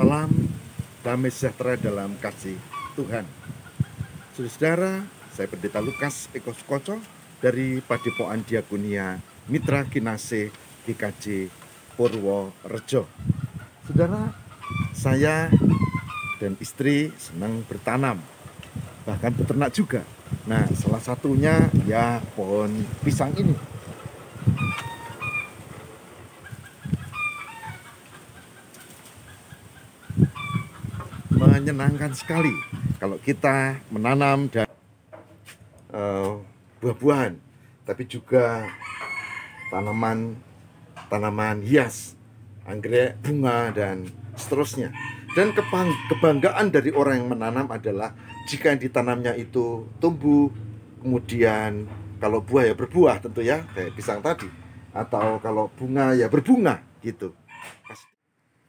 Salam damai sejahtera dalam kasih Tuhan. Saudara, saya Pendeta Lukas Eko Sukoco dari Padepokan Diakonia Mitra Kinasih GKJ Purworejo. Saudara, saya dan istri senang bertanam, bahkan beternak juga. Nah, salah satunya ya pohon pisang ini. Menyenangkan sekali kalau kita menanam dan buah-buahan, tapi juga tanaman hias, anggrek, bunga, dan seterusnya. Dan kebanggaan dari orang yang menanam adalah jika yang ditanamnya itu tumbuh, kemudian kalau buah ya berbuah tentu ya, kayak pisang tadi, atau kalau bunga ya berbunga gitu.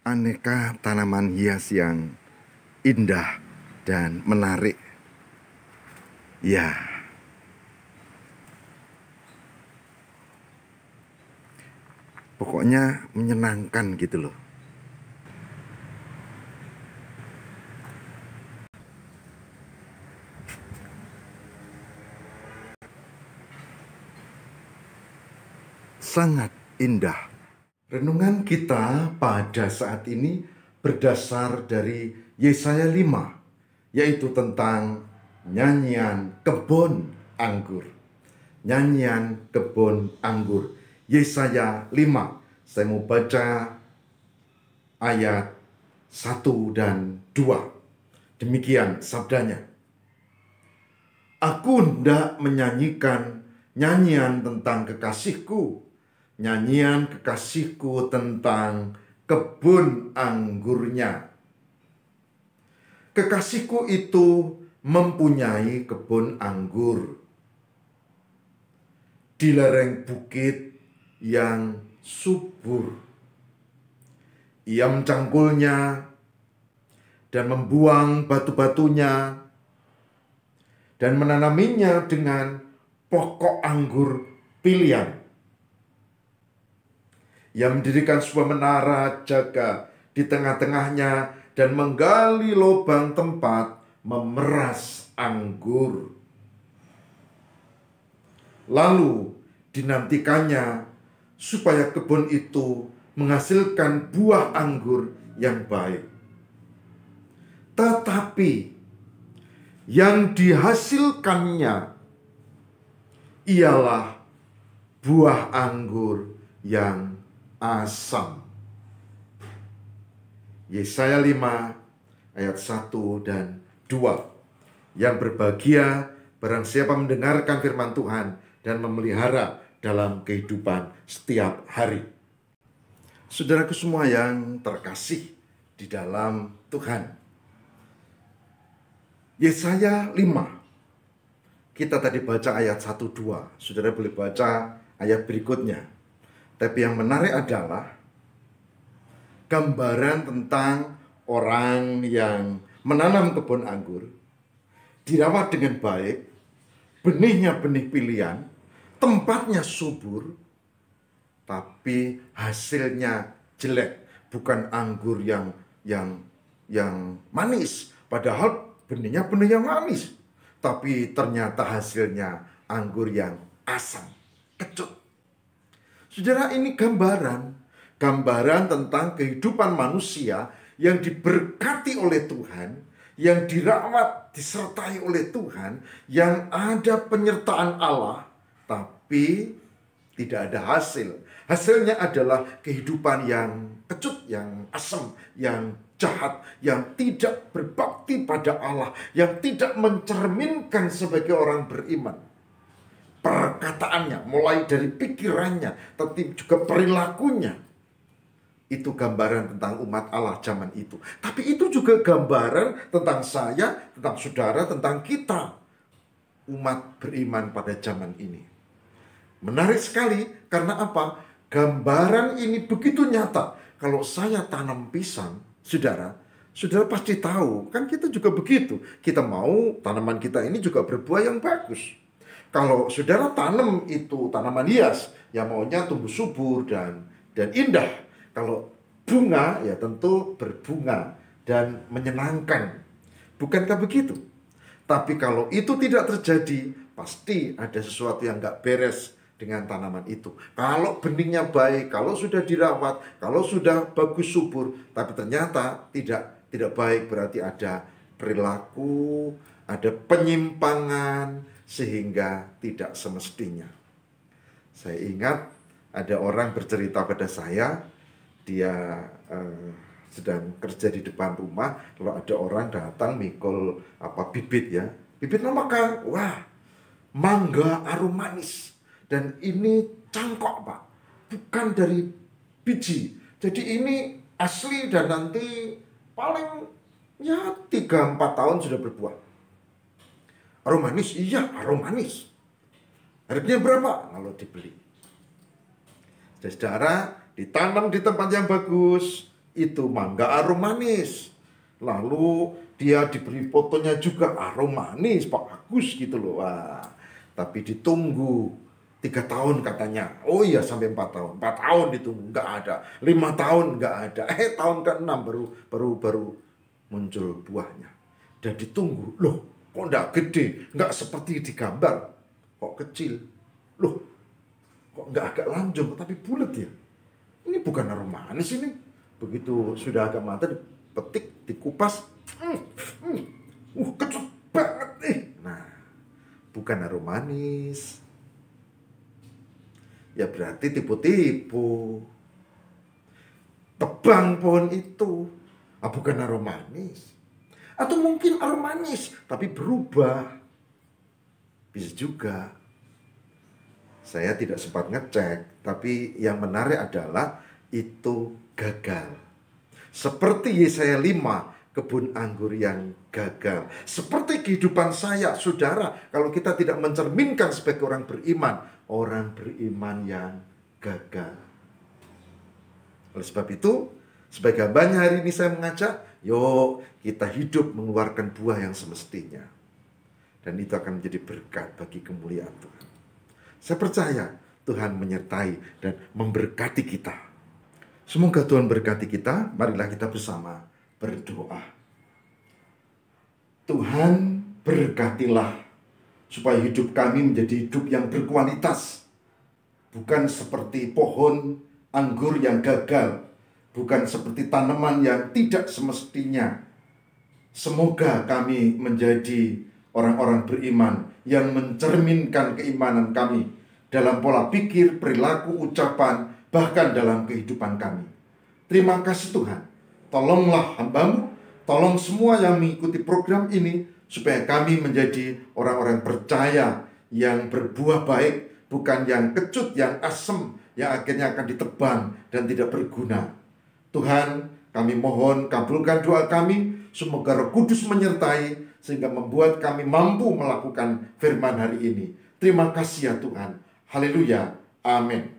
Aneka tanaman hias yang indah dan menarik. Ya, pokoknya menyenangkan gitu loh. Sangat indah. Renungan kita pada saat ini berdasar dari Yesaya 5, yaitu tentang nyanyian kebun anggur. Nyanyian kebun anggur. Yesaya 5. Saya mau baca ayat 1 dan 2. Demikian sabdanya. Aku hendak menyanyikan nyanyian tentang kekasihku, nyanyian kekasihku tentang kebun anggurnya. Kekasihku itu mempunyai kebun anggur di lereng bukit yang subur. Ia mencangkulnya dan membuang batu-batunya dan menanaminya dengan pokok anggur pilihan. Ia mendirikan sebuah menara jaga di tengah-tengahnya dan menggali lubang tempat memeras anggur. Lalu dinantikannya supaya kebun itu menghasilkan buah anggur yang baik. Tetapi yang dihasilkannya ialah buah anggur yang asam. Yesaya 5 ayat 1 dan 2. Yang berbahagia barang siapa mendengarkan firman Tuhan dan memelihara dalam kehidupan setiap hari. Saudaraku semua yang terkasih di dalam Tuhan. Yesaya 5. Kita tadi baca ayat 1-2. Saudara boleh baca ayat berikutnya. Tapi yang menarik adalah gambaran tentang orang yang menanam kebun anggur, dirawat dengan baik, benihnya benih pilihan, tempatnya subur, tapi hasilnya jelek, bukan anggur yang manis, padahal benihnya benih yang manis, tapi ternyata hasilnya anggur yang asam, kecut. Saudara, ini gambaran tentang kehidupan manusia yang diberkati oleh Tuhan, yang dirawat, disertai oleh Tuhan, yang ada penyertaan Allah, tapi tidak ada hasil. Hasilnya adalah kehidupan yang kecut, yang asam, yang jahat, yang tidak berbakti pada Allah, yang tidak mencerminkan sebagai orang beriman. Perkataannya, mulai dari pikirannya, tetapi juga perilakunya, itu gambaran tentang umat Allah zaman itu. Tapi itu juga gambaran tentang saya, tentang saudara, tentang kita, umat beriman pada zaman ini. Menarik sekali, karena apa? Gambaran ini begitu nyata. Kalau saya tanam pisang, saudara pasti tahu, kan kita juga begitu. Kita mau tanaman kita ini juga berbuah yang bagus. Kalau saudara tanam itu tanaman hias, ya maunya tumbuh subur dan indah. Kalau bunga, ya tentu berbunga dan menyenangkan. Bukankah begitu? Tapi kalau itu tidak terjadi, pasti ada sesuatu yang nggak beres dengan tanaman itu. Kalau benihnya baik, kalau sudah dirawat, kalau sudah bagus subur, tapi ternyata tidak baik, berarti ada perilaku, ada penyimpangan, sehingga tidak semestinya. Saya ingat ada orang bercerita pada saya, dia sedang kerja di depan rumah, lalu ada orang datang mikul bibit ya. Bibit makan, wah, mangga arum manis. Dan ini cangkok, Pak. Bukan dari biji. Jadi ini asli dan nanti paling ya 3-4 tahun sudah berbuah. Arum manis, iya arum manis. Harganya berapa? Kalau dibeli. Saudara, ditanam di tempat yang bagus, itu mangga arum manis. Lalu dia diberi fotonya juga arum manis, Pak, bagus gitu loh. Wah, tapi ditunggu 3 tahun katanya. Oh iya, sampai 4 tahun. 4 tahun ditunggu, nggak ada. 5 tahun nggak ada. Tahun ke-6 baru muncul buahnya. Dan ditunggu, loh kok nggak gede, nggak seperti di gambar. Kok kecil? Loh, kok nggak agak lanjut, tapi bulat ya? Ini bukan arum manis ini. Begitu sudah agak matang, dipetik, dikupas. Kecut banget nih. Nah, bukan arum manis. Ya berarti tipu-tipu. Tebang pohon itu. Bukan arum manis. Atau mungkin arum manis, tapi berubah. Bisa juga. Saya tidak sempat ngecek, tapi yang menarik adalah itu gagal. Seperti Yesaya 5, kebun anggur yang gagal. Seperti kehidupan saya, saudara, kalau kita tidak mencerminkan sebagai orang beriman yang gagal. Oleh sebab itu, sebagai hambanya hari ini saya mengajak, yuk kita hidup mengeluarkan buah yang semestinya. Dan itu akan menjadi berkat bagi kemuliaan Tuhan. Saya percaya Tuhan menyertai dan memberkati kita. Semoga Tuhan berkati kita. Marilah kita bersama berdoa. Tuhan, berkatilah supaya hidup kami menjadi hidup yang berkualitas. Bukan seperti pohon anggur yang gagal. Bukan seperti tanaman yang tidak semestinya. Semoga kami menjadi orang-orang beriman yang mencerminkan keimanan kami dalam pola pikir, perilaku, ucapan, bahkan dalam kehidupan kami. Terima kasih Tuhan. Tolonglah hamba-Mu, tolong semua yang mengikuti program ini, supaya kami menjadi orang-orang percaya yang berbuah baik, bukan yang kecut, yang asem, yang akhirnya akan ditebang dan tidak berguna. Tuhan, kami mohon kabulkan doa kami, semoga Roh Kudus menyertai, sehingga membuat kami mampu melakukan firman hari ini. Terima kasih ya Tuhan. Haleluya. Amin.